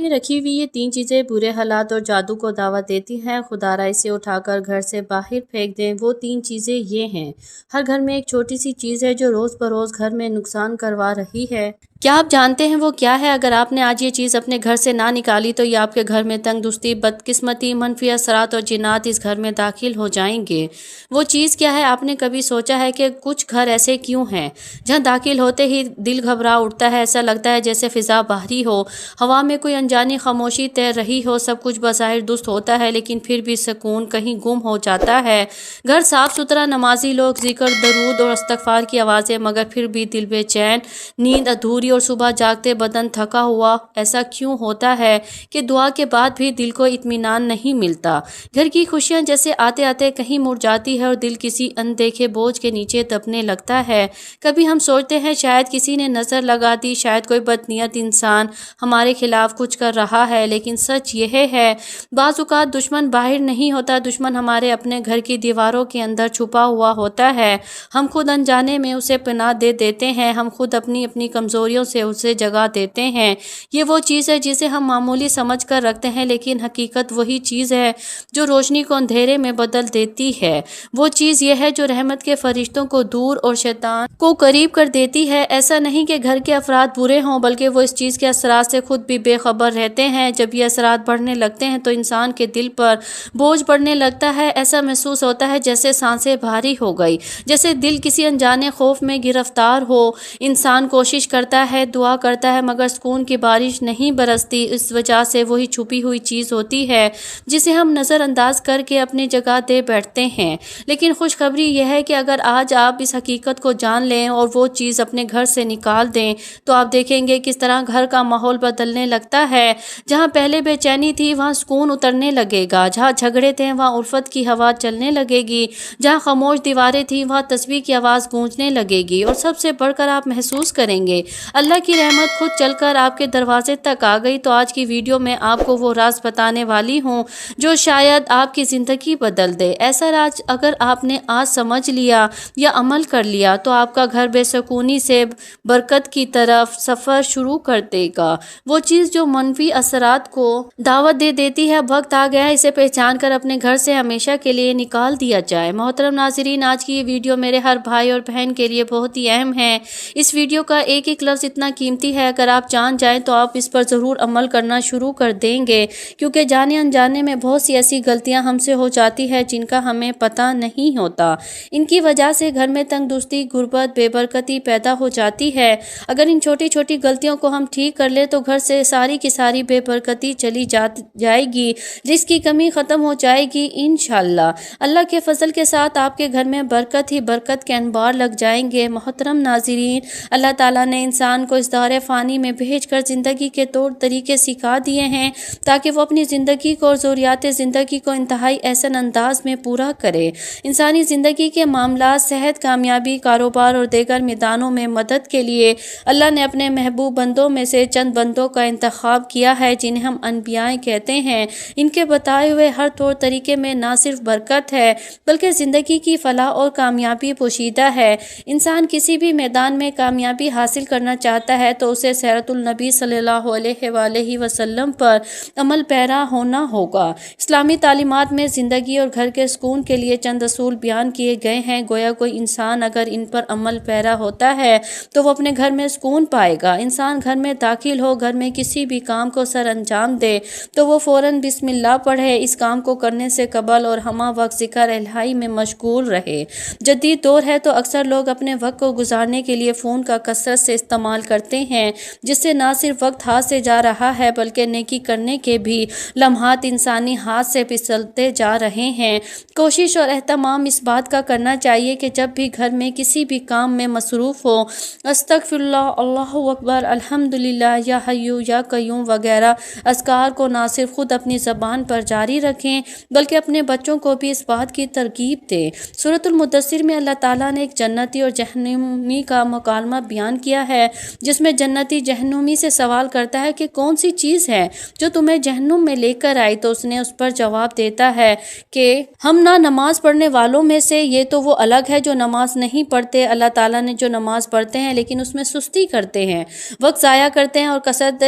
میں رکھی ہوئی یہ 3 چیزیں برے حالات اور جادو کو دعوت دیتی ہیں۔ خدارا اسے اٹھا کر گھر سے باہر پھینک دیں۔ وہ 3 چیزیں یہ ہیں۔ ہر گھر میں ایک چھوٹی سی چیز ہے جو روز بروز گھر میں نقصان کروا رہی ہے۔ کیا آپ جانتے ہیں وہ کیا ہے؟ اگر آپ نے آج یہ چیز اپنے گھر سے نہ نکالی تو یہ آپ کے گھر میں تنگ دستی، بدقسمتی، منفی اثرات اور جنات اس گھر میں داخل ہو جائیں گے۔ وہ چیز کیا ہے؟ آپ نے کبھی سوچا ہے کہ کچھ گھر ایسے کیوں ہیں جہاں داخل ہوتے ہی دل گھبرا اٹھتا ہے؟ ایسا لگتا ہے جیسے فضا باہری ہو، ہوا میں کوئی انجانی خاموشی تیر رہی ہو۔ سب کچھ بظاہر درست ہوتا ہے لیکن پھر بھی سکون کہیں گم ہو جاتا ہے۔ گھر صاف ستھرا، نمازی لوگ، ذکر، درود اور استغفار کی آوازیں، مگر پھر بھی دل بے چین، نیند ادھوری اور صبح جاگتے بدن تھکا ہوا۔ ایسا کیوں ہوتا ہے کہ دعا کے بعد بھی دل کو اطمینان نہیں ملتا؟ گھر کی خوشیاں جیسے آتے آتے کہیں مڑ جاتی ہے اور دل کسی اندیکھے بوجھ کے نیچے دبنے لگتا ہے۔ کبھی ہم سوچتے ہیں شاید کسی نے نظر لگا دی، شاید کوئی بدنیت انسان ہمارے خلاف کچھ کر رہا ہے، لیکن سچ یہ ہے بعض اوقات دشمن باہر نہیں ہوتا، دشمن ہمارے اپنے گھر کی دیواروں کے اندر چھپا ہوا ہوتا ہے۔ ہم خود انجانے میں اسے پناہ دے دیتے ہیں، ہم خود اپنی کمزوریوں سے اسے جگہ دیتے ہیں۔ یہ وہ چیز ہے جسے ہم معمولی سمجھ کر رکھتے ہیں، لیکن حقیقت وہی چیز ہے جو روشنی کو اندھیرے میں بدل دیتی ہے۔ وہ چیز یہ ہے جو رحمت کے فرشتوں کو دور اور شیطان کو قریب کر دیتی ہے۔ ایسا نہیں کہ گھر کے افراد برے ہوں، بلکہ وہ اس چیز کے اثرات سے خود بھی بے خبر رہتے ہیں۔ جب یہ اثرات بڑھنے لگتے ہیں تو انسان کے دل پر بوجھ پڑنے لگتا ہے۔ ایسا محسوس ہوتا ہے جیسے سانسیں بھاری ہو گئی، جیسے دل کسی انجانے خوف میں گرفتار ہو۔ انسان کوشش کرتا ہے، دعا کرتا ہے، مگر سکون کی بارش نہیں برستی۔ اس وجہ سے وہی چھپی ہوئی چیز ہوتی ہے جسے ہم نظر انداز کر کے اپنی جگہ دے بیٹھتے ہیں۔ لیکن خوشخبری یہ ہے کہ اگر آج آپ اس حقیقت کو جان لیں اور وہ چیز اپنے گھر سے نکال دیں تو آپ دیکھیں گے کس طرح گھر کا ماحول بدلنے لگتا ہے۔ جہاں پہلے بے چینی تھی وہاں سکون اترنے لگے گا، جہاں جھگڑے تھے وہاں الفت کی ہوا چلنے لگے گی، جہاں خاموش دیواریں تھیں وہاں تسبیح کی آواز گونجنے لگے گی، اور سب سے بڑھ کر آپ محسوس کریں گے اللہ کی رحمت خود چل کر آپ کے دروازے تک آ گئی۔ تو آج کی ویڈیو میں آپ کو وہ راز بتانے والی ہوں جو شاید آپ کی زندگی بدل دے۔ ایسا راز اگر آپ نے آج سمجھ لیا یا عمل کر لیا تو آپ کا گھر بے سکونی سے برکت کی طرف سفر شروع کر دے گا۔ وہ چیز جو منفی اثرات کو دعوت دے دیتی ہے، وقت آ گیا ہے اسے پہچان کر اپنے گھر سے ہمیشہ کے لیے نکال دیا جائے۔ محترم ناظرین، آج کی یہ ویڈیو میرے ہر بھائی اور بہن کے لیے بہت ہی اہم ہے۔ اس ویڈیو کا ایک ایک لفظ اتنا قیمتی ہے، اگر آپ جان جائیں تو آپ اس پر ضرور عمل کرنا شروع کر دیں گے، کیونکہ جانے انجانے میں بہت سی ایسی غلطیاں ہم سے ہو جاتی ہے جن کا ہمیں پتہ نہیں ہوتا۔ ان کی وجہ سے گھر میں تنگ دستی، غربت، بے برکتی پیدا ہو جاتی ہے۔ اگر ان چھوٹی چھوٹی غلطیوں کو ہم ٹھیک کر لیں تو گھر سے ساری کی ساری بے برکتی چلی جائے گی، رزق کی کمی ختم ہو جائے گی انشاءاللہ۔ اللہ کے فضل کے ساتھ آپ کے گھر میں برکت ہی برکت کے انبار لگ جائیں گے۔ محترم ناظرین، اللہ تعالیٰ نے انسان کو اس دور فانی میں بھیج کر زندگی کے طور طریقے سکھا دیے ہیں تاکہ وہ اپنی زندگی کو اور ضروریات زندگی کو انتہائی احسن انداز میں پورا کرے۔ انسانی زندگی کے معاملات، صحت، کامیابی، کاروبار اور دیگر میدانوں میں مدد کے لیے اللہ نے اپنے محبوب بندوں میں سے چند بندوں کا انتخاب کیا ہے جنہیں ہم انبیاء کہتے ہیں۔ ان کے بتائے ہوئے ہر طور طریقے میں نہ صرف برکت ہے بلکہ زندگی کی فلاح اور کامیابی پوشیدہ ہے۔ انسان کسی بھی میدان میں کامیابی حاصل کرنا چاہتا ہے تو اسے سیرت النبی صلی اللہ علیہ وآلہ وسلم پر عمل پیرا ہونا ہوگا۔ اسلامی تعلیمات میں زندگی اور گھر کے سکون کے لیے چند اصول بیان کیے گئے ہیں، گویا کوئی انسان اگر ان پر عمل پیرا ہوتا ہے تو وہ اپنے گھر میں سکون پائے گا۔ انسان گھر میں داخل ہو، گھر میں کسی بھی کام کو سر انجام دے تو وہ فوراً بسم اللہ پڑھے، اس کام کو کرنے سے قبل اور ہمہ وقت ذکر الہی میں مشغول رہے۔ جدید دور ہے تو اکثر لوگ اپنے وقت کو گزارنے کے لیے فون کا کثرت سے استعمال کرتے ہیں، جس سے نہ صرف وقت ہاتھ سے جا رہا ہے بلکہ نیکی کرنے کے بھی لمحات انسانی ہاتھ سے پھسلتے جا رہے ہیں۔ کوشش اور اہتمام اس بات کا کرنا چاہیے کہ جب بھی گھر میں کسی بھی کام میں مصروف ہو، استغفر اللہ، اللہ اکبر، الحمدللہ، یا حی یا قیوم وغیرہ اذکار کو نہ صرف خود اپنی زبان پر جاری رکھیں بلکہ اپنے بچوں کو بھی اس بات کی ترغیب دیں۔ سورۃ المدثر میں اللہ تعالیٰ نے ایک جنتی اور جہنمی کا مکالمہ بیان کیا ہے۔ جس میں جنتی جہنمی سے سوال کرتا ہے کہ کون سی چیز ہے جو تمہیں جہنم میں لے کر آئی، تو اس نے اس پر جواب دیتا ہے کہ ہم نہ نماز پڑھنے والوں میں سے، یہ تو وہ الگ ہے جو نماز نہیں پڑھتے، اللہ تعالیٰ نے جو نماز پڑھتے ہیں لیکن اس میں سستی کرتے ہیں، وقت ضائع کرتے ہیں اور کثرت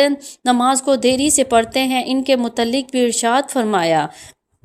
نماز کو دیری سے پڑھتے ہیں، ان کے متعلق بھی ارشاد فرمایا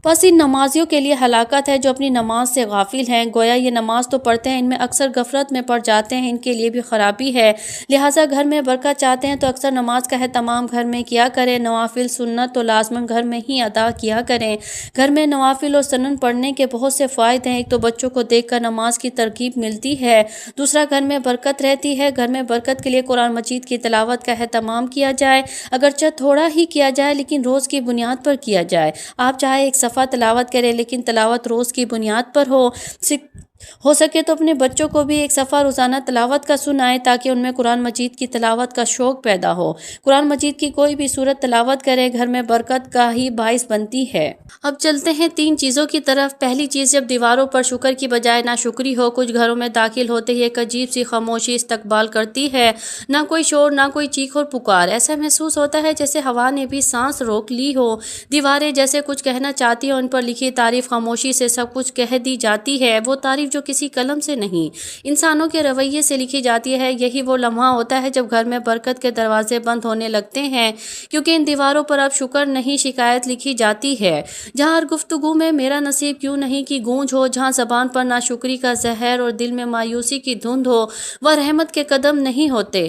بس ان نمازیوں کے لیے ہلاکت ہے جو اپنی نماز سے غافل ہیں۔ گویا یہ نماز تو پڑھتے ہیں، ان میں اکثر غفلت میں پڑ جاتے ہیں، ان کے لیے بھی خرابی ہے۔ لہٰذا گھر میں برکت چاہتے ہیں تو اکثر نماز کا اہتمام گھر میں کیا کریں۔ نوافل سنت تو لازماً گھر میں ہی ادا کیا کریں۔ گھر میں نوافل اور سنن پڑھنے کے بہت سے فائدے ہیں۔ ایک تو بچوں کو دیکھ کر نماز کی ترغیب ملتی ہے، دوسرا گھر میں برکت رہتی ہے۔ گھر میں برکت کے لیے قرآن مجید کی تلاوت کا اہتمام کیا جائے، اگرچہ تھوڑا ہی کیا جائے لیکن روز کی بنیاد پر کیا جائے۔ آپ چاہے ایک صفحہ تلاوت کریں لیکن تلاوت روز کی بنیاد پر ہو سکے تو اپنے بچوں کو بھی ایک صفحہ روزانہ تلاوت کا سنائیں تاکہ ان میں قرآن مجید کی تلاوت کا شوق پیدا ہو۔ قرآن مجید کی کوئی بھی سورت تلاوت کرے گھر میں برکت کا ہی باعث بنتی ہے۔ اب چلتے ہیں 3 چیزوں کی طرف۔ پہلی چیز، جب دیواروں پر شکر کی بجائے ناشکری ہو، کچھ گھروں میں داخل ہوتے ہی ایک عجیب سی خاموشی استقبال کرتی ہے، نہ کوئی شور، نہ کوئی چیخ اور پکار، ایسا محسوس ہوتا ہے جیسے ہوا نے بھی سانس روک لی ہو۔ دیواریں جیسے کچھ کہنا چاہتی ہیں، ان پر لکھی تعریف خاموشی سے سب کچھ کہہ دی جاتی ہے، وہ تعریف جو کسی قلم سے نہیں انسانوں کے رویے سے لکھی جاتی ہے۔ یہی وہ لمحہ ہوتا ہے جب گھر میں برکت کے دروازے بند ہونے لگتے ہیں، کیونکہ ان دیواروں پر اب شکر نہیں شکایت لکھی جاتی ہے۔ جہاں ہر گفتگو میں میرا نصیب کیوں نہیں کی گونج ہو، جہاں زبان پر ناشکری کا زہر اور دل میں مایوسی کی دھند ہو، وہ رحمت کے قدم نہیں ہوتے۔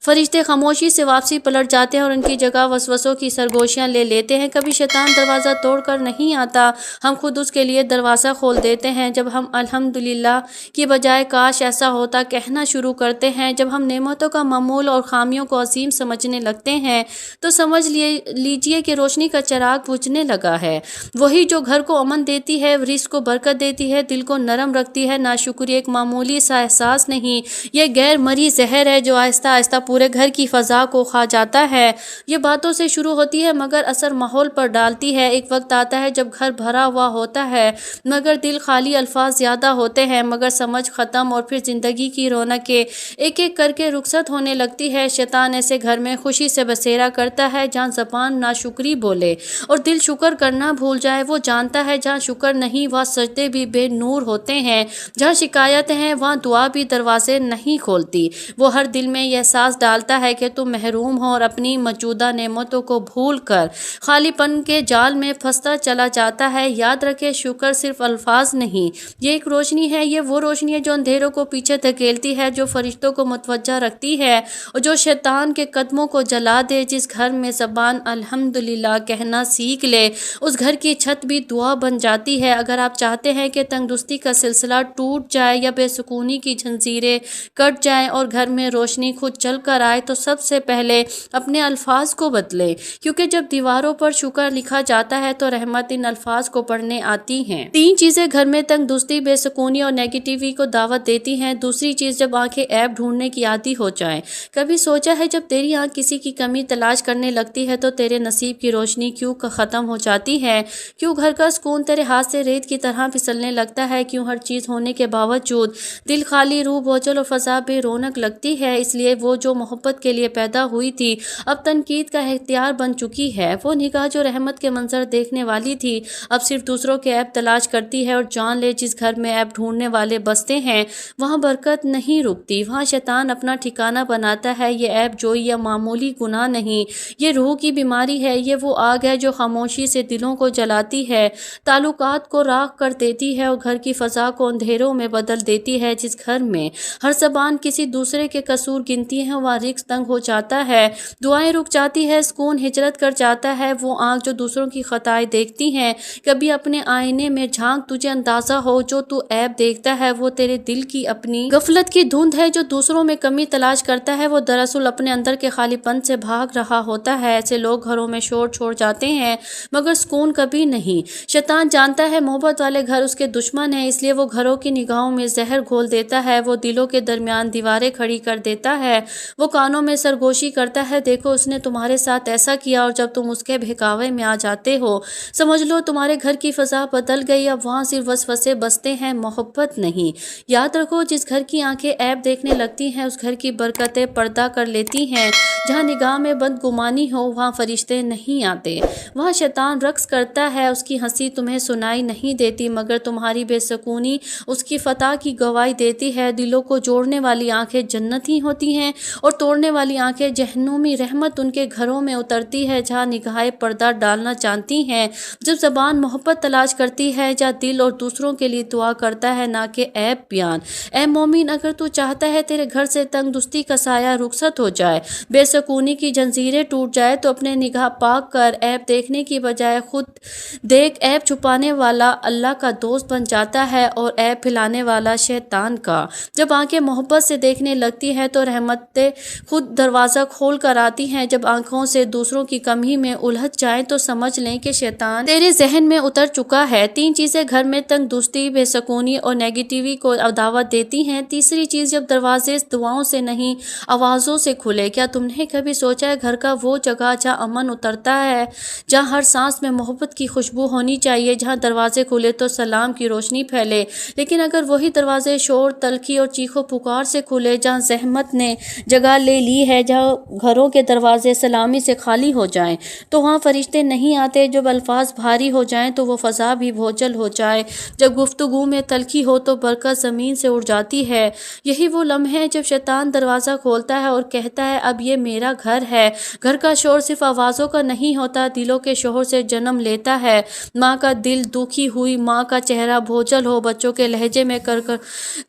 فرشتے خاموشی سے واپسی پلٹ جاتے ہیں اور ان کی جگہ وسوسوں کی سرگوشیاں لے لیتے ہیں۔ کبھی شیطان دروازہ توڑ کر نہیں آتا، ہم خود اس کے لیے دروازہ کھول دیتے ہیں۔ جب ہم الحمدللہ کی بجائے کاش ایسا ہوتا کہنا شروع کرتے ہیں، جب ہم نعمتوں کا معمول اور خامیوں کو عظیم سمجھنے لگتے ہیں، تو سمجھ لیجئے کہ روشنی کا چراغ بجھنے لگا ہے۔ وہی جو گھر کو امن دیتی ہے، رزق کو برکت دیتی ہے، دل کو نرم رکھتی ہے۔ ناشکری ایک معمولی سا احساس نہیں، یہ غیر مرئی زہر ہے جو آہستہ آہستہ پورے گھر کی فضا کو کھا جاتا ہے۔ یہ باتوں سے شروع ہوتی ہے مگر اثر ماحول پر ڈالتی ہے۔ ایک وقت آتا ہے جب گھر بھرا ہوا ہوتا ہے مگر دل خالی، الفاظ زیادہ ہوتے ہیں مگر سمجھ ختم، اور پھر زندگی کی رونقیں ایک ایک کر کے رخصت ہونے لگتی ہے۔ شیطان ایسے گھر میں خوشی سے بسیرا کرتا ہے جہاں زبان ناشکری بولے اور دل شکر کرنا بھول جائے۔ وہ جانتا ہے جہاں شکر نہیں وہاں سجدے بھی بے نور ہوتے ہیں، جہاں شکایتیں ہیں وہاں دعا بھی دروازے نہیں کھولتی۔ وہ ہر دل میں یہ احساس ڈالتا ہے کہ تم محروم ہو اور اپنی موجودہ نعمتوں کو بھول کر خالی پن کے جال میں پھنستا چلا جاتا ہے۔ یاد رکھے، شکر صرف الفاظ نہیں، یہ ایک روشنی ہے۔ یہ وہ روشنی ہے جو اندھیروں کو پیچھے دھکیلتی ہے، جو فرشتوں کو متوجہ رکھتی ہے اور جو شیطان کے قدموں کو جلا دے۔ جس گھر میں زبان الحمدللہ کہنا سیکھ لے، اس گھر کی چھت بھی دعا بن جاتی ہے۔ اگر آپ چاہتے ہیں کہ تنگدستی کا سلسلہ ٹوٹ جائے یا بے سکونی کی زنجیریں کٹ جائیں اور گھر میں روشنی خود چل کر آئے، تو سب سے پہلے اپنے الفاظ کو بدلیں، کیونکہ جب دیواروں پر شکر لکھا جاتا ہے تو رحمت ان الفاظ کو پڑھنے آتی ہیں۔ 3 چیزیں گھر میں تنگدستی، بے سکونی اور نیگیٹیوٹی کو دعوت دیتی ہیں۔ دوسری چیز، جب آنکھیں عیب ڈھونڈنے کی عادی ہو جائیں۔ کبھی سوچا ہے جب تیری آنکھ کسی کی کمی تلاش کرنے لگتی ہے تو تیرے نصیب کی روشنی کیوں ختم ہو جاتی ہے؟ کیوں گھر کا سکون تیرے ہاتھ سے ریت کی طرح پھسلنے لگتا ہے؟ کیوں ہر چیز ہونے کے باوجود دل خالی، روح بوجھل اور فضا بے رونق لگتی ہے؟ اس لیے وہ جو محبت کے لیے پیدا ہوئی تھی اب تنقید کا اختیار بن چکی ہے۔ وہ نگاہ جو رحمت کے منظر دیکھنے والی تھی اب صرف دوسروں کے عیب تلاش کرتی ہے۔ اور جان لے، جس گھر میں عیب ڈھونڈنے والے بستے ہیں وہاں برکت نہیں رکتی، وہاں شیطان اپنا ٹھکانہ بناتا ہے۔ یہ عیب جوئی یا معمولی گناہ نہیں، یہ روح کی بیماری ہے۔ یہ وہ آگ ہے جو خاموشی سے دلوں کو جلاتی ہے، تعلقات کو راکھ کر دیتی ہے اور گھر کی فضا کو اندھیروں میں بدل دیتی ہے۔ جس گھر میں ہر زبان کسی دوسرے کے قصور گنتی ہے وہاں رزق تنگ ہو جاتا ہے، دعائیں رک جاتی ہے، سکون ہجرت کر جاتا ہے۔ وہ آنکھ جو دوسروں کی خطائیں دیکھتی ہیں، کبھی اپنے آئینے میں جھانک، تجھے اندازہ ہو جو تو عیب دیکھتا ہے وہ تیرے دل کی اپنی غفلت کی دھند ہے۔ جو دوسروں میں کمی تلاش کرتا ہے وہ دراصل اپنے اندر کے خالی پن سے بھاگ رہا ہوتا ہے۔ ایسے لوگ گھروں میں شور چھوڑ جاتے ہیں مگر سکون کبھی نہیں۔ شیطان جانتا ہے محبت والے گھر اس کے دشمن ہیں، اس لیے وہ گھروں کی نگاہوں میں زہر گھول دیتا ہے، وہ دلوں کے درمیان دیواریں کھڑی کر دیتا ہے وہ کانوں میں سرگوشی کرتا ہے، دیکھو اس نے تمہارے ساتھ ایسا کیا، اور جب تم اس کے بہکاوے میں آ جاتے ہو سمجھ لو تمہارے گھر کی فضا بدل گئی، اب وہاں صرف وسوسے بستے ہیں، محبت نہیں۔ یاد رکھو جس گھر کی آنکھیں عیب دیکھنے لگتی ہیں اس گھر کی برکتیں پردہ کر لیتی ہیں۔ جہاں نگاہ میں بد گمانی ہو وہاں فرشتے نہیں آتے، وہاں شیطان رقص کرتا ہے، اس کی ہنسی تمہیں سنائی نہیں دیتی مگر تمہاری بے سکونی اس کی فتح کی گواہی دیتی ہے۔ دلوں کو جوڑنے والی آنکھیں جنت ہی ہوتی ہیں اور توڑنے والی آنکھیں جہنمی رحمت ان کے گھروں میں اترتی ہے جہاں نگاہیں پردہ ڈالنا جانتی ہیں۔ جب زبان محبت تلاش کرتی ہے جہاں دل اور دوسروں کے لیے دعا کرتا ہے نہ کہ عیب بیان۔ اے مومن، اگر تو چاہتا ہے تیرے گھر سے تنگ دستی کا سایہ رخصت ہو جائے، بے سکونی کی جنزیریں ٹوٹ جائے تو اپنے نگاہ پاک کر، عیب دیکھنے کی بجائے خود دیکھ۔ عیب چھپانے والا اللہ کا دوست بن جاتا ہے اور عیب پھیلانے والا شیطان کا۔ جب آنکھیں محبت سے دیکھنے لگتی ہیں تو رحمتیں خود دروازہ کھول کر آتی ہیں۔ جب آنکھوں سے دوسروں کی کمی میں الجھ جائیں تو سمجھ لیں کہ شیطان تیرے ذہن میں اتر چکا ہے۔ تین چیزیں گھر میں تنگ دستی، بے سکونی اور نیگیٹیوی کو دعوت دیتی ہیں۔ تیسری چیز، جب دروازے دعاؤں سے نہیں آوازوں سے کھلے۔ کیا تم نے کبھی سوچا ہے گھر کا وہ جگہ جہاں امن اترتا ہے، جہاں ہر سانس میں محبت کی خوشبو ہونی چاہیے، جہاں دروازے کھلے تو سلام کی روشنی پھیلے، لیکن اگر وہی دروازے شور، تلخی اور چیخو پکار سے کھلے، جہاں زحمت نے جگہ لے لی ہے، جہاں گھروں کے دروازے سلامی سے خالی ہو جائیں تو وہاں فرشتے نہیں آتے۔ جب الفاظ بھاری ہو جائیں تو وہ فضا بھی بھوچل ہو جائے، جب گفتگو میں تلخی ہو تو برکت زمین سے اڑ جاتی ہے۔ یہی وہ لمحے ہیں جب شیطان دروازہ کھولتا ہے اور کہتا ہے اب یہ میرا گھر ہے۔ گھر کا شور صرف آوازوں کا نہیں ہوتا، دلوں کے شور سے جنم لیتا ہے۔ ماں کا دل دکھی ہوئی، ماں کا چہرہ بھوچل ہو، بچوں کے لہجے میں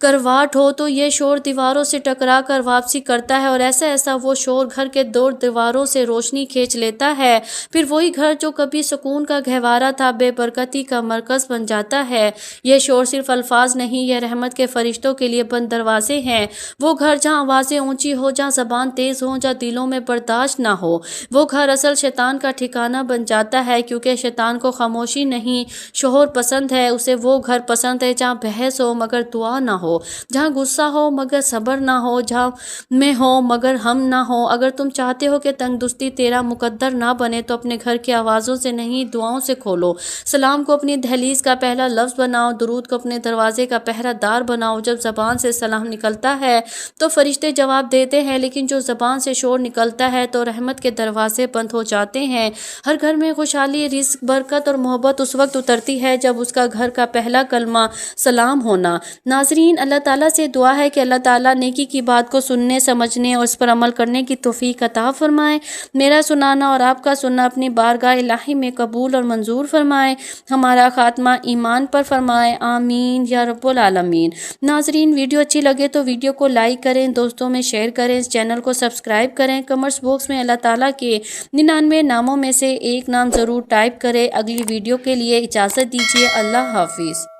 کرواٹ ہو تو یہ شور دیواروں سے ٹکرا کر واپسی کرتا ہے، اور ایسا ایسا وہ شور گھر کے دور دیواروں سے روشنی کھینچ لیتا ہے۔ پھر وہی گھر جو کبھی سکون کا گہوارہ تھا بے برکتی کا مرکز بن جاتا ہے۔ یہ شور صرف الفاظ نہیں، یہ رحمت کے فرشتوں کے لیے بند دروازے ہیں۔ وہ گھر جہاں آوازیں اونچی ہو، جہاں زبان تیز ہو، جہاں دلوں میں برداشت نہ ہو، وہ گھر اصل شیطان کا ٹھکانہ بن جاتا ہے، کیونکہ شیطان کو خاموشی نہیں شور پسند ہے۔ اسے وہ گھر پسند ہے جہاں بحث ہو مگر دعا نہ ہو، جہاں غصہ ہو مگر صبر نہ ہو، جہاں میں ہو مگر ہم نہ ہو۔ اگر تم چاہتے ہو کہ تنگ دستی تیرا مقدر نہ بنے تو اپنے گھر کی آوازوں سے نہیں دعاؤں سے کھولو۔ سلام کو اپنی دہلیز کا پہلا لفظ بناؤ، درود کو اپنے دروازے کا پہرہ دار بناؤ۔ جب زبان سے سلام نکلتا ہے تو فرشتے جواب دیتے ہیں، لیکن جو زبان سے شور نکلتا ہے تو رحمت کے دروازے بند ہو جاتے ہیں۔ ہر گھر میں خوشحالی، رزق، برکت اور محبت اس وقت اترتی ہے جب اس کا گھر کا پہلا کلمہ سلام ہونا۔ ناظرین، اللہ تعالیٰ سے دعا ہے کہ اللہ تعالیٰ نیکی کی بات کو سننے، سمجھنے اور اس پر عمل کرنے کی توفیق عطا فرمائے۔ میرا سنانا اور آپ کا سننا اپنی بارگاہ الہی میں قبول اور منظور فرمائے۔ ہمارا خاتمہ ایمان پر فرمائے، آمین یا رب العالمین۔ ناظرین، ویڈیو اچھی لگے تو ویڈیو کو لائک کریں، دوستوں میں شیئر کریں، اس چینل کو سبسکرائب کریں، کمنٹس باکس میں اللہ تعالیٰ کے 99 ناموں میں سے ایک نام ضرور ٹائپ کریں۔ اگلی ویڈیو کے لیے اجازت دیجیے، اللہ حافظ۔